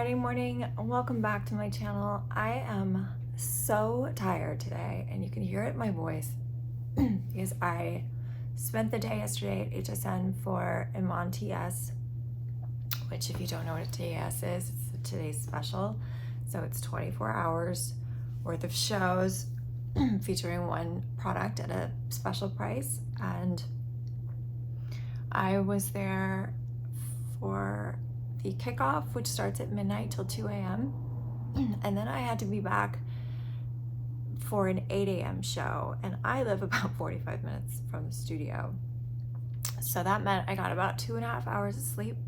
Friday morning. Welcome back to my channel. I am so tired today, and you can hear it in my voice because I spent the day yesterday at HSN for Iman TS, which, if you don't know what a TS is, it's today's special. So it's 24 hours worth of shows featuring one product at a special price. And I was there for the kickoff, which starts at midnight till 2 a.m. And then I had to be back for an 8 a.m. show. And I live about 45 minutes from the studio. So that meant I got about 2.5 hours of sleep.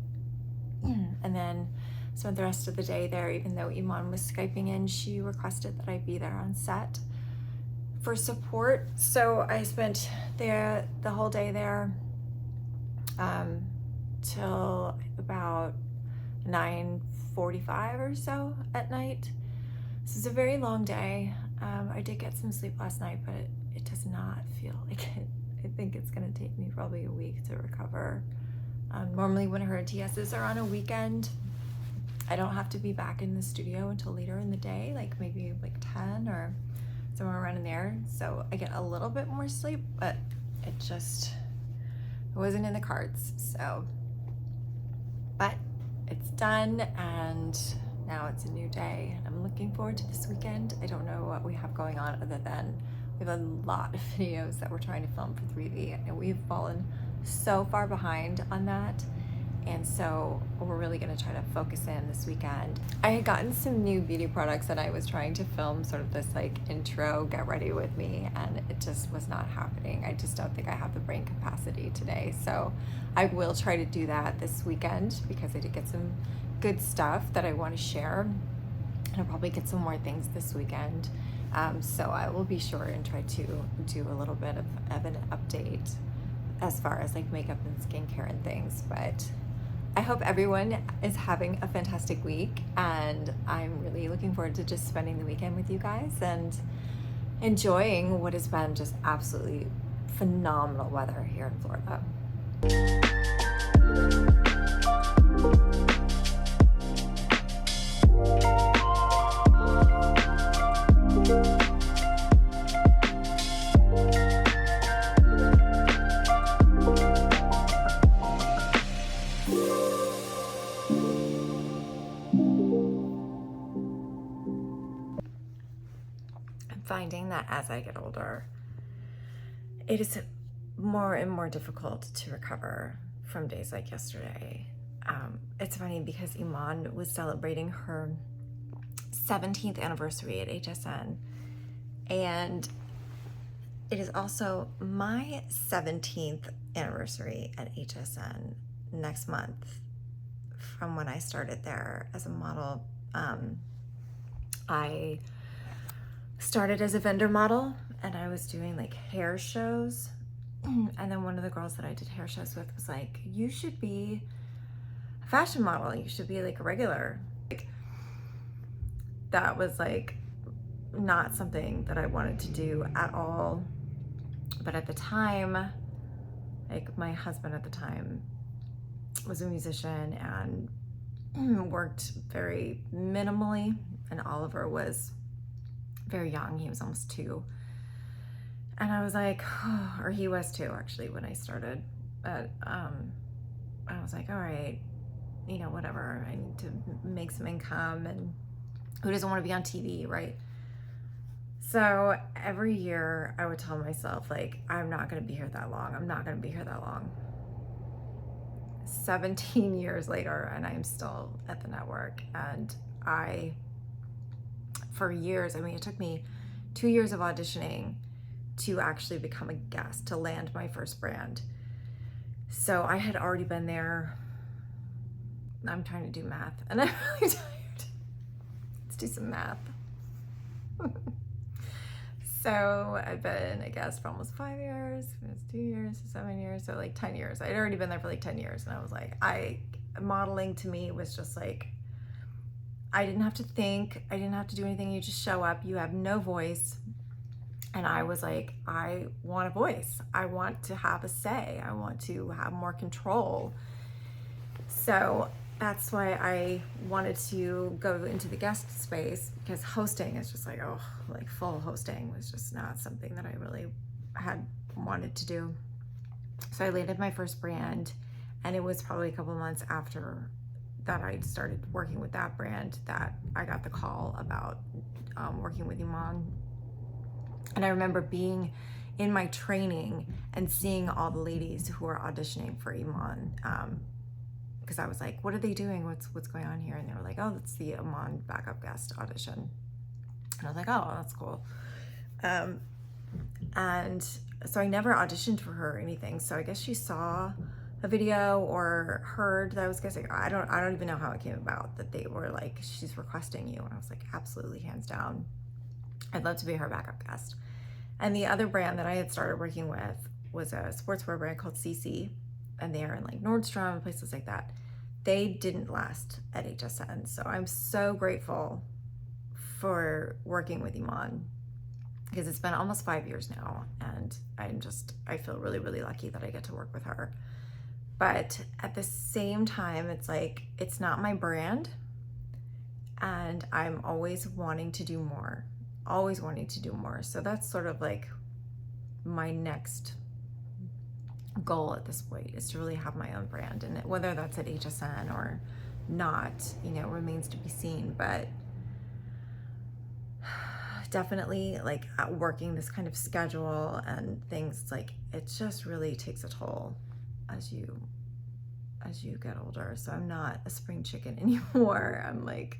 And then spent the rest of the day there, even though Iman was Skyping in. She requested that I be there on set for support. So I spent there the whole day there till about 9:45 or so at night. This is a very long day. I did get some sleep last night, but it does not feel like it. I think it's gonna take me probably a week to recover. Normally when her TSs are on a weekend, I don't have to be back in the studio until later in the day, like maybe like 10 or somewhere around in there. So I get a little bit more sleep, but it wasn't in the cards. So, but it's done, and now it's a new day. I'm looking forward to this weekend. I don't know what we have going on other than we have a lot of videos that we're trying to film for 3V, and we've fallen so far behind on that. And so we're really gonna try to focus in this weekend. I had gotten some new beauty products and I was trying to film sort of this like intro, get ready with me, and it just was not happening. I just don't think I have the brain capacity today. So I will try to do that this weekend because I did get some good stuff that I want to share. And I'll probably get some more things this weekend. So I will be sure and try to do a little bit of an update as far as like makeup and skincare and things. But I hope everyone is having a fantastic week, and I'm really looking forward to just spending the weekend with you guys and enjoying what has been just absolutely phenomenal weather here in Florida. Finding that as I get older, it is more and more difficult to recover from days like yesterday. It's funny because Iman was celebrating her 17th anniversary at HSN, and it is also my 17th anniversary at HSN next month from when I started there as a model. I started as a vendor model, and I was doing like hair shows, and then one of the girls that I did hair shows with was like, you should be a fashion model, you should be like a regular. Like, that was like not something that I wanted to do at all. But at the time, like my husband at the time was a musician and worked very minimally, and Oliver was very young. He was almost 2. And I was like, oh, or he was 2 actually when I started. But I was like, all right, you know, whatever. I need to make some income, and who doesn't want to be on TV, right? So every year I would tell myself, like, I'm not going to be here that long. I'm not going to be here that long. 17 years later, and I'm still at the network. And for years, I mean, it took me 2 years of auditioning to actually become a guest, to land my first brand. So I had already been there. I'm trying to do math, and I'm really tired. Let's do some math. So I've been a guest for almost 5 years. It was 2 years, 7 years, so like 10 years. I'd already been there for like 10 years, and I was like, modeling to me was just like, I didn't have to think, I didn't have to do anything. You just show up, you have no voice. And I was like, I want a voice. I want to have a say. I want to have more control. So that's why I wanted to go into the guest space, because hosting is just like, oh, like full hosting was just not something that I really had wanted to do. So I landed my first brand, and it was probably a couple of months after that I started working with that brand that I got the call about working with Iman. And I remember being in my training and seeing all the ladies who were auditioning for Iman, because I was like, what are they doing? What's going on here? And they were like, oh, it's the Iman backup guest audition. And I was like, oh, that's cool. And so I never auditioned for her or anything. So I guess she saw a video or heard that I was guessing. I don't even know how it came about that they were like, she's requesting you. And I was like, absolutely, hands down, I'd love to be her backup guest. And the other brand that I had started working with was a sportswear brand called CC, and they are in like Nordstrom and places like that. They didn't last at HSN. So I'm so grateful for working with Iman, because it's been almost 5 years now, and I feel really, really lucky that I get to work with her. But at the same time, it's like, it's not my brand, and I'm always wanting to do more, always wanting to do more. So that's sort of like my next goal at this point, is to really have my own brand. And whether that's at HSN or not, you know, remains to be seen. But definitely, like, working this kind of schedule and things, like, it just really takes a toll as you get older. So I'm not a spring chicken anymore. I'm like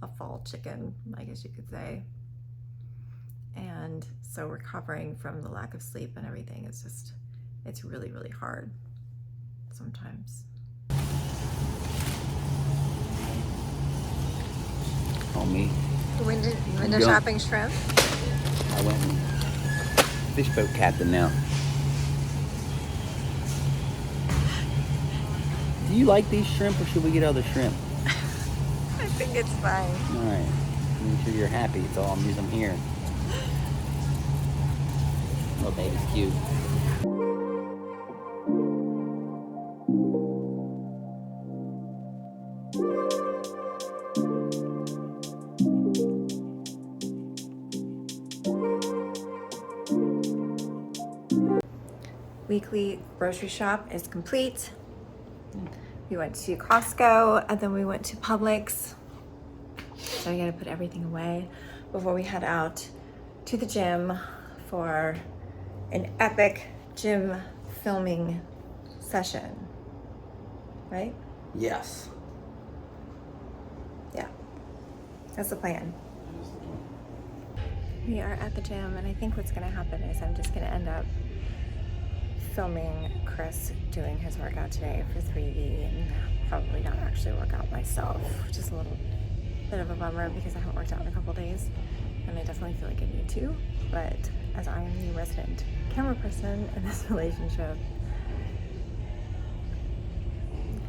a fall chicken, I guess you could say. And so recovering from the lack of sleep and everything, it's really, really hard sometimes. On me. You went to shopping shrimp? I went and fish boat captain now. Do you like these shrimp, or should we get other shrimp? I think it's fine. All right. Make sure you're happy. It's all I'm using here. Little baby's cute. Weekly grocery shop is complete. We went to Costco, and then we went to Publix. So I gotta put everything away before we head out to the gym for an epic gym filming session, right? Yes. Yeah, that's the plan. We are at the gym, and I think what's gonna happen is I'm just gonna end up filming Chris doing his workout today for 3D, and probably not actually work out myself, which is a little bit of a bummer because I haven't worked out in a couple days, and I definitely feel like I need to. But as I am the resident camera person in this relationship,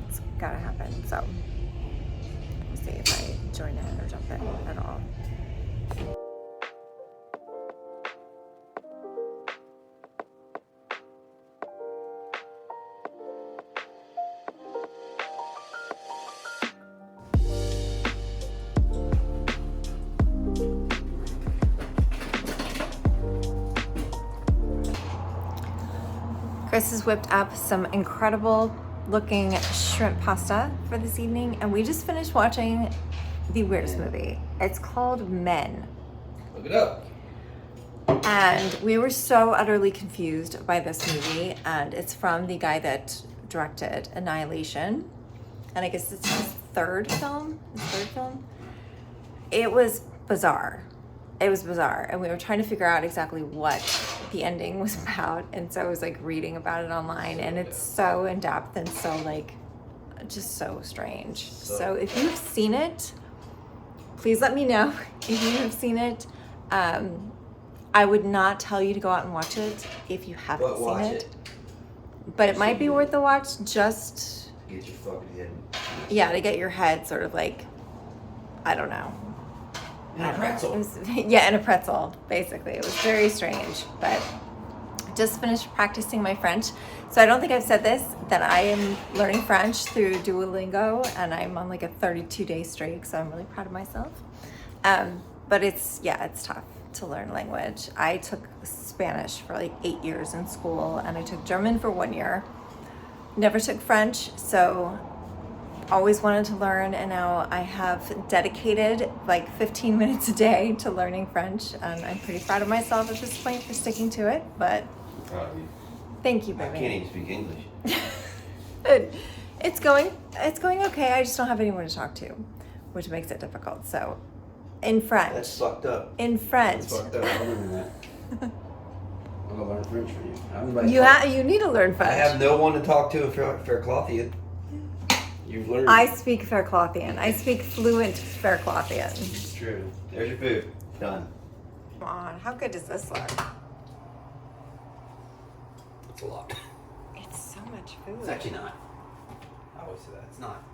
it's gotta happen. So we'll see if I join in or jump in at all. Chris has whipped up some incredible looking shrimp pasta for this evening, and we just finished watching the weirdest movie. It's called Men. Look it up. And we were so utterly confused by this movie, and it's from the guy that directed Annihilation, and I guess it's his third film. It was bizarre. And we were trying to figure out exactly what the ending was about, and so I was like reading about it online, and it's so in depth and so like just so strange. So if you've seen it, please let me know if you have seen it. I would not tell you to go out and watch it if you haven't seen it. But it might be worth the watch, just Get your fucking head. Yeah, to get your head sort of like, I don't know. In a pretzel. In a pretzel, basically. It was very strange, but just finished practicing my French. So I don't think I've said this, that I am learning French through Duolingo, and I'm on like a 32-day streak, so I'm really proud of myself. But it's tough to learn language. I took Spanish for like 8 years in school, and I took German for 1 year. Never took French, so always wanted to learn, and now I have dedicated like 15 minutes a day to learning French, and I'm pretty proud of myself at this point for sticking to it. But thank you, baby. I can't even speak English. It's going okay. I just don't have anyone to talk to, which makes it difficult. So in French. That's fucked up. In French. That's fucked up. I'm learning that. I'm gonna learn French for you. You need to learn French. I have no one to talk to in Fairclothian. You've learned. I speak Fairclothian. I speak fluent Fairclothian. It's true. There's your food. Done. Come on, how good does this look? It's a lot. It's so much food. It's actually not. I always say that. It's not.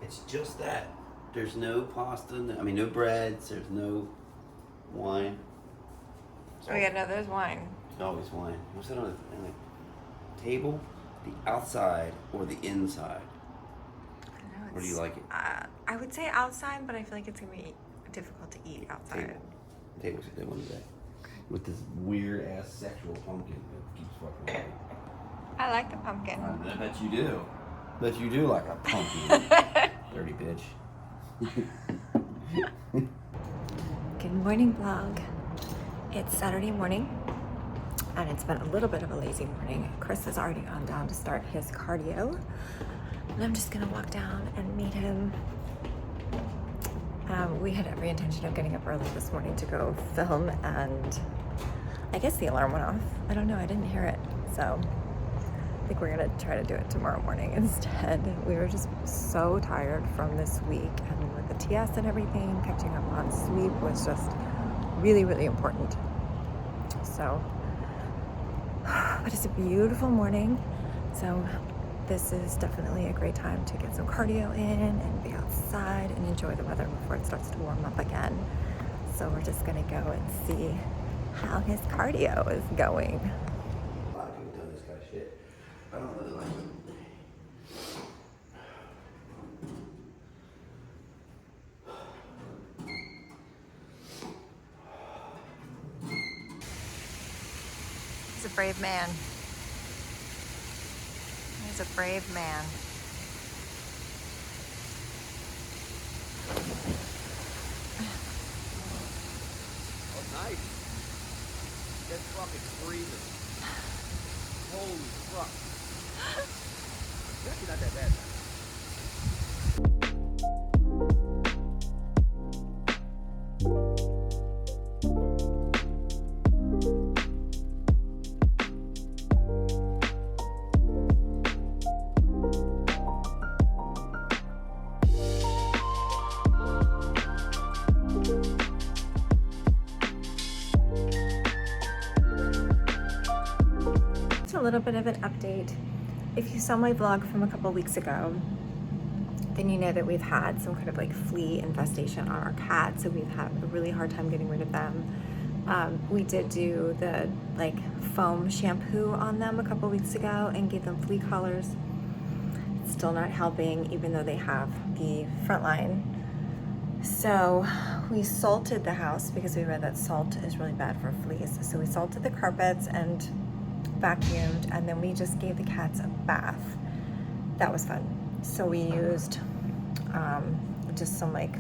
It's just that. There's no pasta. No breads. There's no wine. Oh yeah, no, there's wine. There's always wine. What's that on the table? The outside or the inside? Where do you like it? I would say outside, but I feel like it's gonna be difficult to eat outside. Table's a good one today. With this weird ass sexual pumpkin that keeps fucking with me. I like the pumpkin. I bet you do. Bet you do like a pumpkin. Dirty bitch. Good morning, vlog. It's Saturday morning, and it's been a little bit of a lazy morning. Chris has already gone down to start his cardio, and I'm just gonna walk down and meet him. We had every intention of getting up early this morning to go film, and I guess the alarm went off. I don't know, I didn't hear it, so I think we're gonna try to do it tomorrow morning instead. We were just so tired from this week, and with the TS and everything, catching up on sleep was just really, really important. So, but it's a beautiful morning, so this is definitely a great time to get some cardio in and be outside and enjoy the weather before it starts to warm up again. So we're just gonna go and see how his cardio is going. A lot of people doing this kind of shit. I don't really like it. He's a brave man. He's a brave man. Oh, nice. That's fucking freezing. Holy fuck. It's actually not that bad. A little bit of an update. If you saw my vlog from a couple weeks ago, then you know that we've had some kind of like flea infestation on our cats, so we've had a really hard time getting rid of them. We did do the like foam shampoo on them a couple weeks ago and gave them flea collars. It's still not helping, even though they have the front line. So we salted the house because we read that salt is really bad for fleas. So we salted the carpets and vacuumed, and then we just gave the cats a bath. That was fun. So we used just some like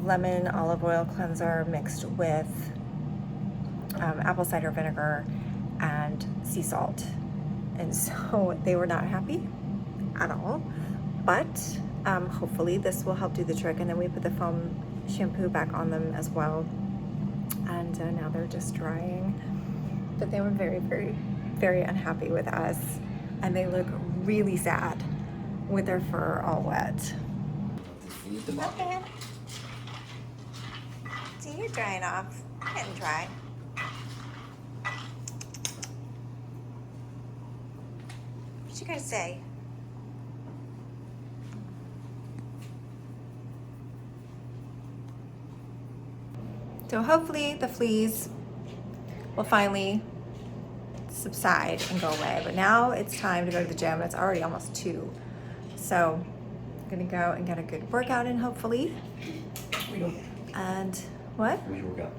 lemon olive oil cleanser mixed with apple cider vinegar and sea salt, and so they were not happy at all, but hopefully this will help do the trick. And then we put the foam shampoo back on them as well, and now they're just drying. But they were very, very, very unhappy with us, and they look really sad with their fur all wet. Okay. So you're drying off. You're getting dry. What you gonna say? So hopefully the fleas will finally subside and go away. But now it's time to go to the gym. It's already almost 2. So I'm gonna go and get a good workout in, hopefully. And what? Which workout?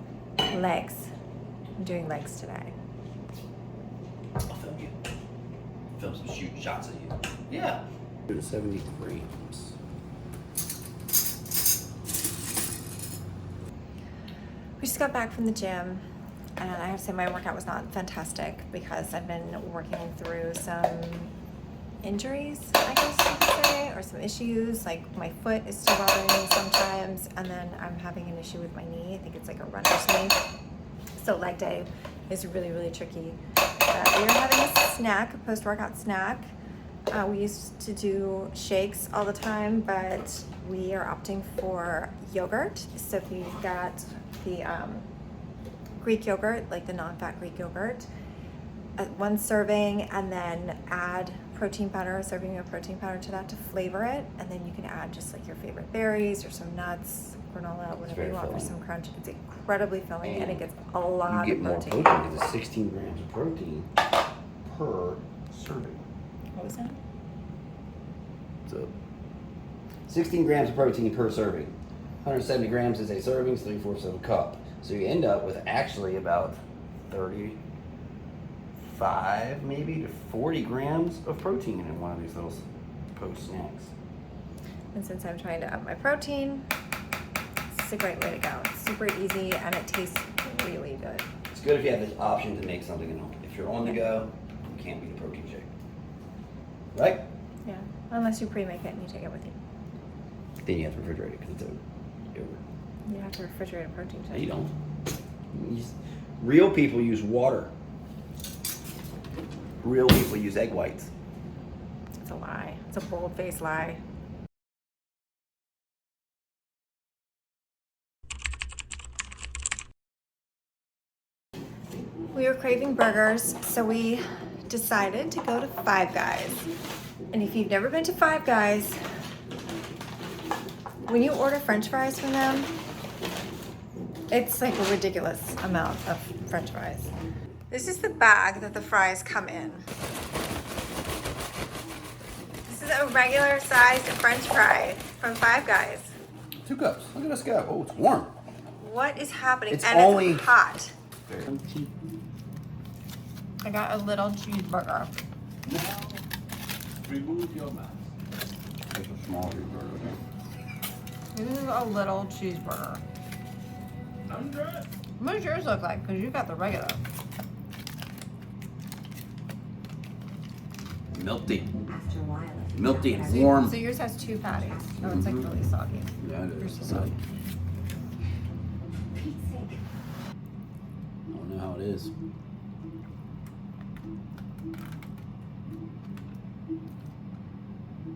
Legs. I'm doing legs today. I'll film you. Film some shots of you. Yeah. 70 grams. We just got back from the gym, and I have to say my workout was not fantastic because I've been working through some injuries, I guess you could say, or some issues. Like my foot is still bothering me sometimes, and then I'm having an issue with my knee. I think it's like a runner's knee. So leg day is really, really tricky. We are having a snack, a post-workout snack. We used to do shakes all the time, but we are opting for yogurt. So if you got the Greek yogurt, like the non-fat Greek yogurt, 1 serving, and then add protein powder, a serving of protein powder to that to flavor it, and then you can add just like your favorite berries or some nuts, granola, whatever you want for some crunch. It's incredibly filling, and it gets a lot you of get more protein. because it's 16 grams of protein per serving. What was that? So 16 grams of protein per serving. 170 grams is a serving, 3/4 of a cup. So you end up with actually about 35 maybe to 40 grams of protein in one of these little post snacks. And since I'm trying to up my protein, it's a great way to go. It's super easy and it tastes really good. It's good if you have the option to make something at home. If you're on the go, you can't beat a protein shake. Right? Yeah, unless you pre-make it and you take it with you. Then you have to refrigerate it because it's a yogurt. You have to refrigerate a protein No, shake. you don't. Real people use water. Real people use egg whites. It's a lie. It's a bold-faced lie. We were craving burgers, so we decided to go to Five Guys. And if you've never been to Five Guys, when you order French fries from them, it's like a ridiculous amount of French fries. This is the bag that the fries come in. This is a regular sized French fry from Five Guys. 2 cups. Look at us go. Oh, it's warm. What is happening? It's and only it's hot. very cheap. I got a little cheeseburger. Now, remove your mask. It's a small burger. This is a little cheeseburger. Andre? What does yours look like? Because you got the regular. Milky. After a while, it Milky and So, warm. so yours has 2 patties. Oh, it's like really soggy. Yeah, it Yours is. is soggy. Pete's sake. I don't know how it is.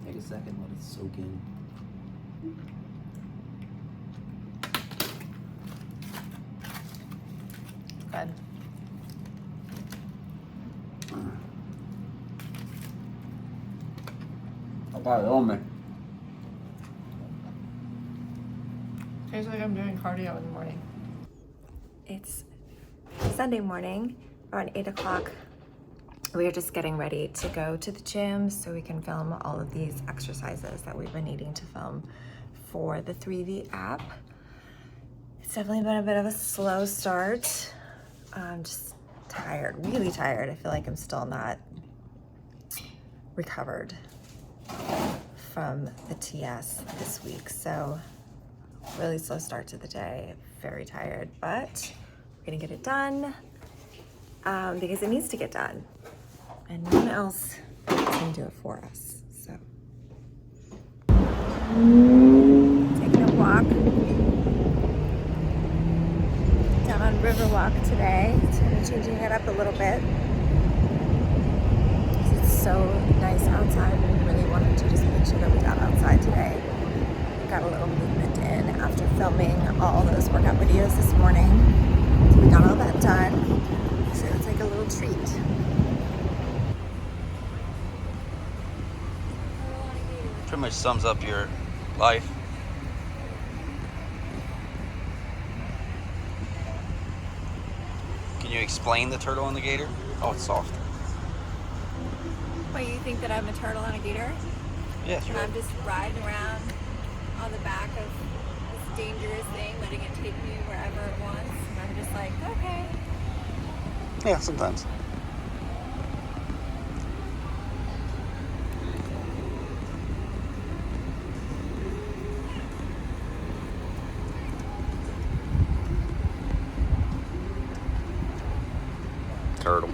Take a second, let it soak in. Good. I'll buy it on me. Tastes like I'm doing cardio in the morning. It's Sunday morning, around 8 o'clock. We are just getting ready to go to the gym so we can film all of these exercises that we've been needing to film for the 3V app. It's definitely been a bit of a slow start. I'm just tired, really tired. I feel like I'm still not recovered from the TS this week. So really slow start to the day, very tired, but we're gonna get it done because it needs to get done. And no one else can do it for us, so. Taking a walk down on Riverwalk today. So I'm changing it up a little bit. It's so nice outside. We really wanted to just make sure that we got outside today. We got a little movement in after filming all those workout videos this morning. So we got all that done. So it's like a little treat. Pretty much sums up your life. Can you explain the turtle and the gator? Oh, it's soft. What, you think that I'm a turtle on a gator? Yeah, And I'm just riding around on the back of this dangerous thing, letting it take me wherever it wants. And I'm just like, okay. Yeah, sometimes. Turtle.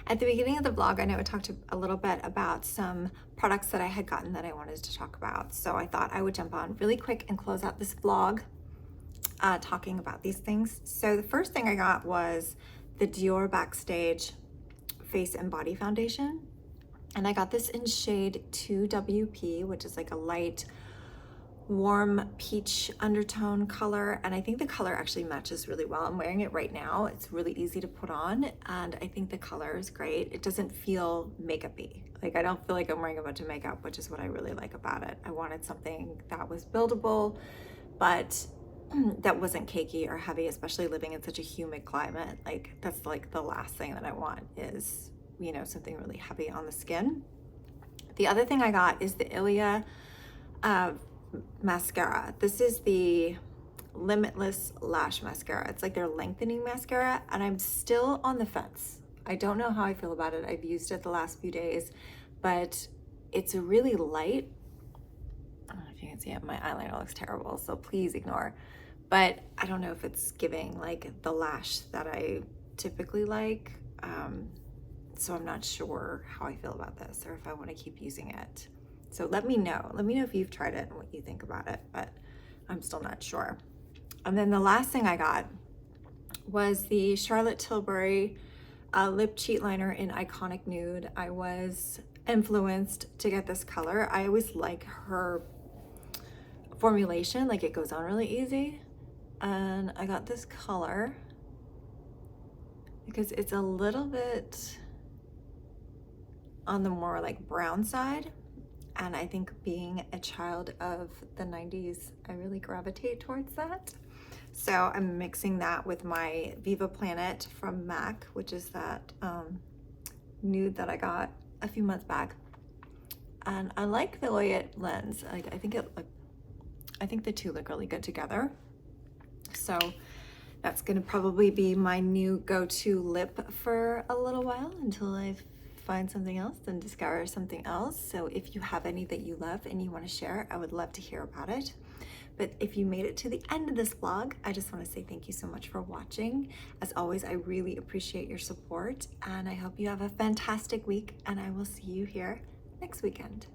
At the beginning of the vlog, I know I talked a little bit about some products that I had gotten that I wanted to talk about. So I thought I would jump on really quick and close out this vlog talking about these things. So the first thing I got was the Dior Backstage Face and Body Foundation. And I got this in shade 2WP, which is like a light, warm peach undertone color, and I think the color actually matches really well. I'm wearing it right now. It's really easy to put on, and I think the color is great. It doesn't feel makeup-y. Like, I don't feel like I'm wearing a bunch of makeup, which is what I really like about it. I wanted something that was buildable, but that wasn't cakey or heavy, especially living in such a humid climate. Like, that's like the last thing that I want is, you know, something really heavy on the skin. The other thing I got is the Ilia mascara. This is the Limitless Lash Mascara. It's like their lengthening mascara, and I'm still on the fence. I don't know how I feel about it. I've used it the last few days, but it's really light. I don't know if you can see it. My eyeliner looks terrible, so please ignore. But I don't know if it's giving like the lash that I typically like. So I'm not sure how I feel about this or if I want to keep using it. So let me know. Let me know if you've tried it and what you think about it, but I'm still not sure. And then the last thing I got was the Charlotte Tilbury lip cheat liner in Iconic Nude. I was influenced to get this color. I always like her formulation, like it goes on really easy. And I got this color because it's a little bit on the more like brown side. And I think being a child of the 90s, I really gravitate towards that. So I'm mixing that with my Viva Planet from MAC, which is that nude that I got a few months back. And I like the way it blends. Like, I think the two look really good together. So that's gonna probably be my new go-to lip for a little while until I find something else and discover something else. So if you have any that you love and you want to share, I would love to hear about it. But if you made it to the end of this vlog, I just want to say thank you so much for watching. As always, I really appreciate your support, and I hope you have a fantastic week, and I will see you here next weekend.